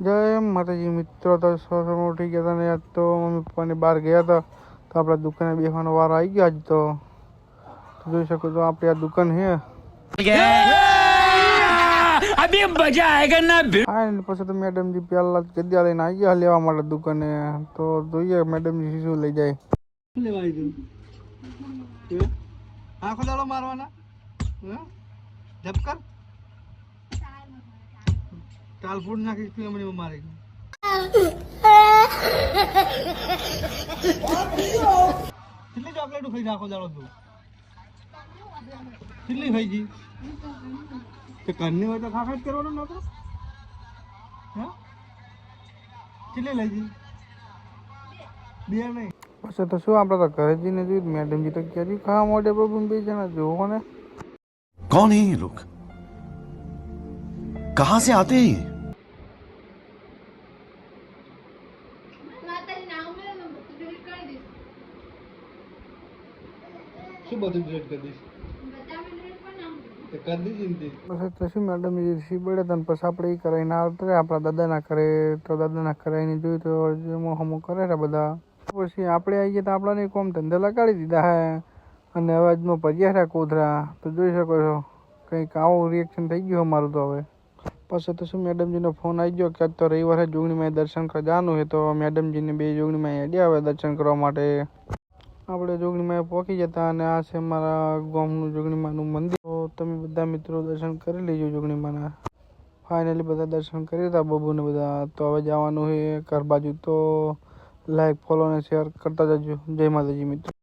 જય માતાજી મિત્રો, તો સવારમાં ઉઠી ગયા હતા ને આજ તો મમ્મી પપ્પાની બહાર ગયા હતા, તો આપણા દુકાને બેસવાનો વારો આવી ગયો આજ તો જોઈ શકો છો આપણી આ દુકાન છે અભી મજા આયેગા ના પછી તો મેડમજી પહેલા ગદ્યા લઈને આવી ગયા લેવા માટે દુકાને, તો જોઈએ મેડમજી શું લઈ જાય. શું લેવા આવી તું? આખો દાડો મારવાના ધબકર ચાલ ફૂડ નાખી મને મારે કેટલી ચોકલેટ ખાઈ રાખો દાડો તું? કેટલી ખાઈ જી? ઘરની હોય તો ખાખા જ કરવાનો નતો? હા કેટલી લઈ જી? બે નહીં પછી તો શું આપણે તો ઘરે જઈને જોયું મેડમજી તો ક્યાં ખાવા મોડે પ્રભુ બે જણા જોવો ને. कौन है ये लोग? कहां से आते हैं ये? શું બધું ડિલીટ કરી દઈશ? કરી દીધી પછી તો શું મેડમજી શીબડે તને પછી આપણે એ કરાવીને આવતા આપણા દાદાના કરે, તો દાદાના કરાવીને જોયું તો જેમો હમો કરે છે બધા. પછી આપણે આવી ગયા તો આપણાને કોમ ધંધા લગાડી દીધા હે અને અવાજમાં ભર્યા છે કોથરા, તો જોઈ શકો છો કંઈક આવું રિએક્શન થઈ ગયું અમારું. તો હવે પછી તો શું મેડમજીનો ફોન આવી ગયો કે આજ તો રવિવારે જોગણીમાં દર્શન કરવા જવાનું છે, તો મેડમજીને બે જોગણીમાં અડ્યા આવે દર્શન કરવા માટે. આપણે જોગણીમાં પહોંચી જતા અને આ છે મારા ગામનું જોગણીમાનું મંદિર, તો તમે બધા મિત્રો દર્શન કરી લેજો જોગણીમાના. ફાઇનલી બધા દર્શન કરી હતા બબુને બધા, તો હવે જવાનું છે ઘર બાજુ. તો લાઈક ફોલો અને શેર કરતા જજો. જય માતાજી મિત્રો.